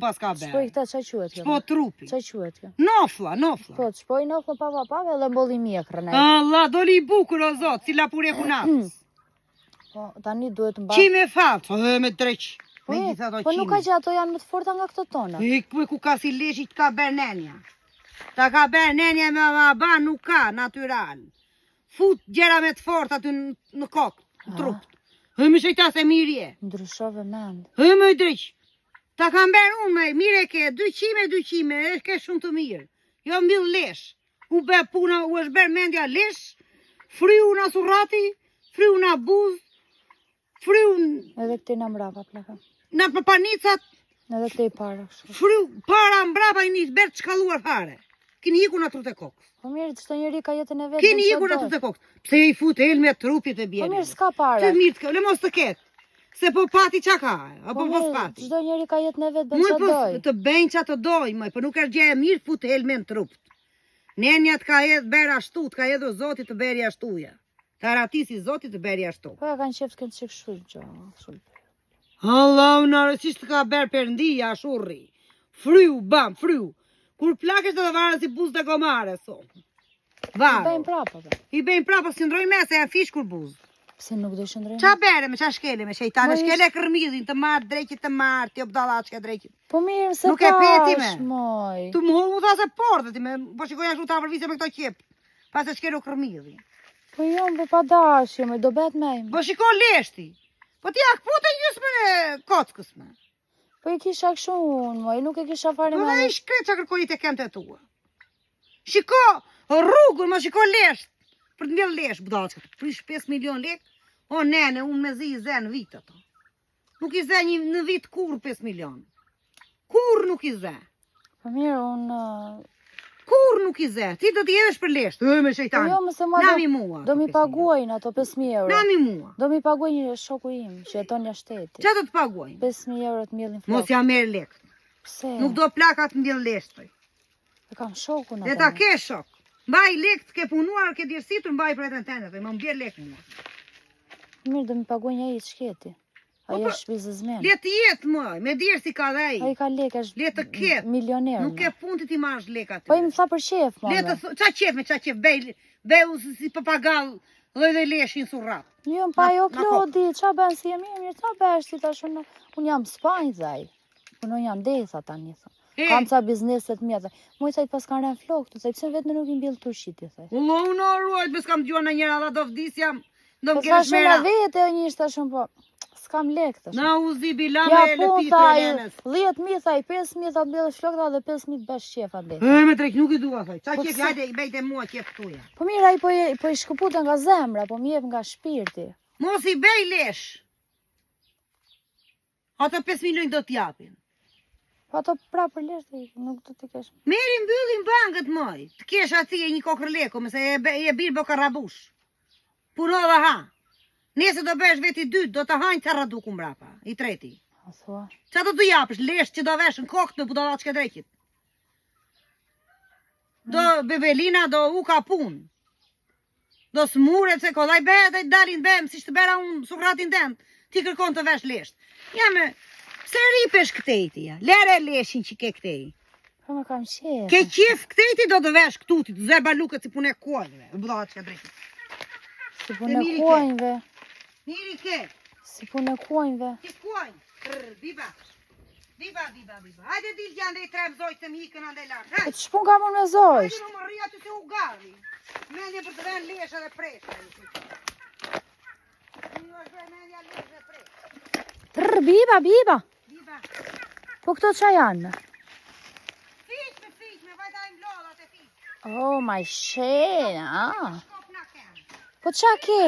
pas ka bërë. Shpoj këta qa quhet kjo? Shpo trupi. Qa quhet kjo? Nofla. Po, shpoj nofla pa edhe mboli mjekrën. Allah, doli i bukur o zot, si lapure kunatës. Po, tani duhet mba. Qime falë, me dreq. Po nuk ka që ato janë më të forta nga këto tona. Ku ka si leshit ka bërë nenja. Ta ka bërë nenja me ba nuk ka, natural. Fut gjera me të forta aty në kokë, në trupt. Hëmë shëjta se mirje. Ndryshove mend. Hëmë i dreq. Ta kam bërë unë me, mire ke, 2 qime, e ke shumë të mirë. Jo mbil lesh. U bë puna, u është bërë mendja lesh, fryu na surrati, fryu na buz, fryu... Edhe këte në mbrapa, plaka. Na papanicat... Edhe këte i para. Fryu, para mbrapa i një bërë të shkaluar fare. Kini iku në trut e kokës. Po mirë, çdo njeri ka jetën e vetë. Kini iku në trut e kokës. Pse i fut helmet trupit e bjerë. Po mirë, s'ka para. Të mirë të ka, le mos të ketë. Se po pati qa ka, apo mos pati. Çdo njeri ka jetën e vetë, bën çfarë doj. Të bëjnë qa të doj, po nuk është gjë e mirë fut helmet trupt. Nenjat ka edhe bërë ashtu, të ka edhe Zotit të beri ashtuja. Të aratisi Zotit të beri ashtu. Po ja kanë qeftë kënë qikë shurë. Allah, unare, si të ka bërë Perëndia ashurri. Fryu, bam, fryu. Kur plakesh të dhe varë si buz të gomare, thonë. I bëjmë prapa, dhe. I bëjmë prapa, si ndroj me se janë fish kur buz. Pse nuk do shëndrojnë? Qa bere me qa shkele me shejtane, shkele kërmidhin të marë, drejqit të marë, t'jo bdalachke drejqit. Po mirë, se nuk e peti me. Moj. Tu më mu tha se portë ti me, po shikoja shku ta përvise me këto qep, pas e shkele kërmidhin. Po jo, me pa dashje, me do bet me. Po shiko leshti, po ti ak pute njësme në kockës me. Po i kisha këshu unë, moj, nuk e kisha fare me. Po dhe i shkret që kërkojit e kem të tua. Shiko rrugën, ma shiko lesht, për të mbjell lesht, budalçka, prish 5 milion lek, o nene, unë me zi i ze në vit ato. Nuk i ze në vit kur 5 milion. Kur nuk i ze. Po mirë, unë... Kur nuk i ze, ti do t'i jevesh për lesht, me shejtani. Po jo, mëse ma nami mua. Do mi paguajnë ato 5.000 euro. Nami mua. Do mi paguajnë një shoku im, që jeton një shteti. Qa do të paguajnë? 5.000 euro të mbjellin flokë. Mos ja merë lek. Pse? Nuk do plakat mbjell leshtoj. E kam shoku në dhe ta ke shok. Mbaj lek të ke punuar, ke dirësitur, mbaj për e të në më mbjell lek mua. Mirë, do mi paguajnë ai shketi. Ai është biznesmen. Le të jetë më, me dirë si ka dhe ai. Ai ka lek, është le të ketë. Milioner. Nuk ke punë ti marrësh lek aty. Po i më tha për qef, më. Le të qa qef me qa qef, beu si papagall dhe leshin surrat. Jo, pa jo Klodi, qa bën si jemi mirë, qa bësh ti tash unë jam Spanjë zaj. Unë jam desa tani thon. Kam ca bizneset mia. Moj thaj pas kanë rënë flok, thaj pse vetë nuk i mbjell turshit thaj. Unë ruaj, bes kam dëgjuar në njëra alla do vdis jam. Do më kesh mera. Po vetë një ishte shumë po. S'kam lek tash. Na uzi bila me lëpitë nenës. 10.000 thaj, 5.000 ta mbjell flokta dhe 5.000 bash qefa bëj. Me drejt nuk i dua thaj. Qa qef hajde i bejte mua qef tuja. Po mirë ai po i shkëputën nga zemra, po më jep nga shpirti. Mos i bej lesh. Ato 5 milion do t'japin. Po ato pra për lesh nuk do t'i kesh. Meri mbyllin bankët moj. Të kesh atje një kokër leko, mëse e birë boka rabush. Puno dhe ha. Nese do bësh veti dytë, do të hajnë të raduku mbrapa, i treti. A thua? Qa do t'u japësh, lesh që do vesh në kokë të budalaçke drejqit. Do bebelina, do u ka pun. Do smuret se kodaj bëhet e dalin bëhem, si shtë bera unë sukratin dend, ti kërkon të vesh lesht. Jame, se ripesh këtejti, ja. Lere leshin që ke këtej. Po më kam qef. Ke qef këtejti do të vesh këtuti, të zerba luket si pune kojnëve, budalaçke drejqit. Si pune kojnëve. Njëri ke. Si pune kojnëve. Ti kojnë. Biba. Biba. Hajde dil gjanë dhe i trep zojtë të mikën ande lartë. Po të shpun ka më me zojsht. Hajde në më rria të se u gari. Mendje për të ven lesha dhe presha. Biba. Biba. Po këto qa janë? Fiq me vajdajmë lodhat e fiq. Oh, my shena. Po qa ke?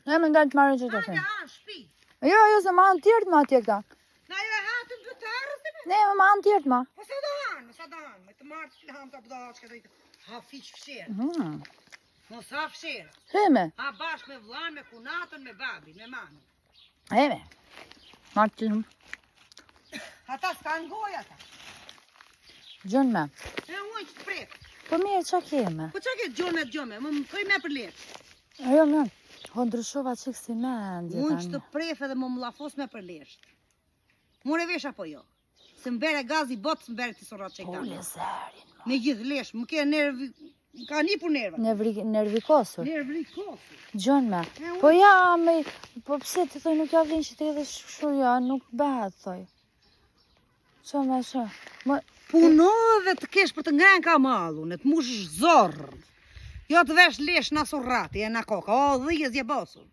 Ne më ndalë të marrë që të finë. Jo, se ma hanë tjertë ma atje këta. Na jo e hatën të të arës të me? Ne, ma hanë tjertë ma. Po sa do hanë, me të marrë të hanë të budalaçke dhe i të ha fiq fshirë. Mos ha fshirë. Heme. Ha bashkë me vllanë, me kunatën, me babin, me mamën. Heme. Marë të shumë. Ata s'ka ngoj ata. Gjënë me. E unë që të prek. Po mirë, qa keme? Po qa ke gjome, më këj me për letë. Jo, ho ndryshova qik si mendje Unë që tani. të prefe dhe më mlafos me për lesht. More vesh apo jo? Se mbere gazi botë, së mbere të sorat që i Po kanë. lezerin. Me gjithë lesh, më ke nervi, më ka një për nerva. Nervikosur. Nervi kosi. Gjon me. Po ja, po pse ti thoj nuk ja vjen që ti edhe shu ja, nuk bëhet thoj. Qa me shë? Puno dhe të kesh për të ngren ka malun, të mush zorë. Jo të vesh lesh në surrati, e në koka, o dhije zje bosur.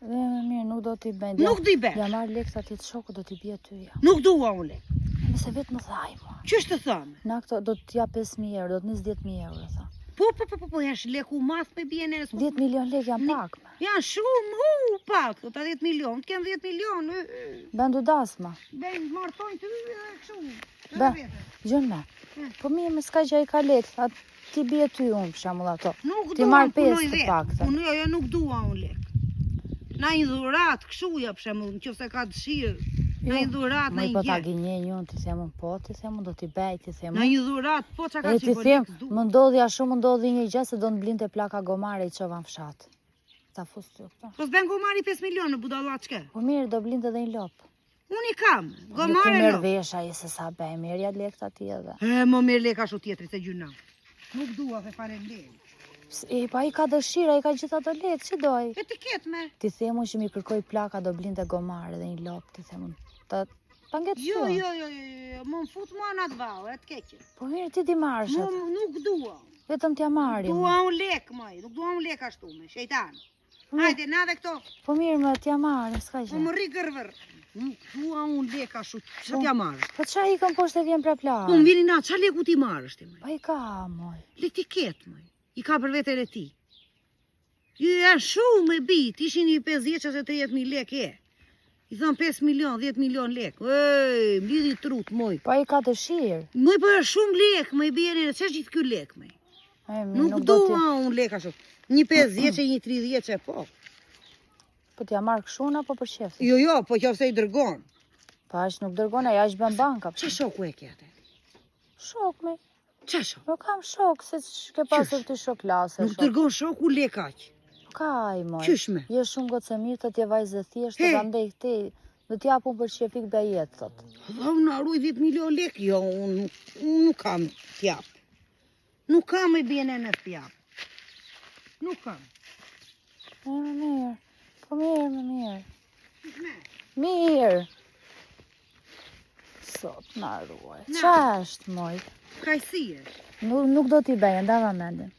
Dhe me mirë, nuk do t'i bëjnë. Nuk di bësh. Ja marrë leksa ti të shoku, do t'i bje ty ja. Nuk dua unë lek. Nëse vetë më thaj, mo. Qështë të thëmë? Na këto do t'ja 5.000 euro, do t'nis 10.000 euro, tha. Po, jash leku math me bje nërës. 10 milion lek janë pak me. Janë shumë, pak, ta 10 milion, të kemë 10 milion. Bendu dasma. Bejnë martojnë të këshu. Be, gjën me. Po mirë me s'ka gjë i ka lek, a ti bje ty unë për shamull ato. Nuk Ti dua, marrë punoj 5 të vetë. pak, tha. Jo, nuk dua unë lek. Na një dhurat, këshu ja për shemull, në qëse ka dëshirë. Na një dhurat, na Më një po ta gjë. gjenjen unë, ti themun po, ti themun do t'i bej, ti themun. Na një dhurat, po që ka E që ti po them, lek s'du. më ndodhja shumë, më ndodhi një gjë se do në blinte plaka gomare i qova në fshat. Ta fus ty këta. Po s'ben gomari 5 milion në budallat qke. Po mirë, do blinte dhe një lop. Unë i kam, Nuk gomare merr no. vesha i se sa bej, mirë ja lekta ti edhe. Më mirë leka shu tjetëri se gjyna. Nuk dua fe fare lek. E, pa i ka dëshira, i ka gjitha të lekë, që doj? Etiket me. Ti themun që mi kërkoj plaka do blinte gomare dhe një lop, ti themun. Ta nget Jo, të. më më fut mua në atë vau, e të keqe. Po mirë, ti di marrësh atë. Nuk dua. Vetëm t'ja marrim. Dua unë lek, maj. Nuk dua unë lek ashtu me, shejtan. Hajde, na dhe këto, Po mirë, më t'ja marrim, s'ka po gjë. më rri gërvër. Nuk dua unë lek ashtu, që t'ja marrë? Po qa i kam poshtë e vjen pra Po më plak? vini na, qa leku ti marrë ti, maj? Pa i ka, moj. Lek ti ketë, maj. I ka për vetër e ti. Ju janë shumë me bit, ishin një 50 që 30.000 lek e. I thon 5 milion, 10 milion lek. Ej, mblidhi trut, moj. Pa i ka dëshirë. Moj, po është shumë lek, moj, bjeni, që gjithë kjo lek, moj? E, Nuk do dua unë lek ashtu. Një 50 e një 30 e po. Po t'ja marrë këshuna, po për shef. Jo, po që se i dërgon. Pa është nuk dërgona, ja është bën banka. Që shoku e kjate? Shok me. Që shok? Nuk kam shok, se ke pasur ti shok lasë. Nuk dërgon shoku lek aq. Nuk ka i moj. Qyshme? Je shumë gotë se mirë, të t'je vajzë dhe thjeshtë, He. të ndej këti. Do t'japu për shefik be jetë, thot. Dha unë arruj 10 milion lek. Jo, unë nuk kam t'jap. Nuk kam e bjene në t'jap. Nuk kam. E, më mirë. Po mirë, më mirë. Qyshme? Mirë. Sot na ruaj. Na. Qa është, moj? Kaj si është? Nuk do t'i bëjë, ndava mendin.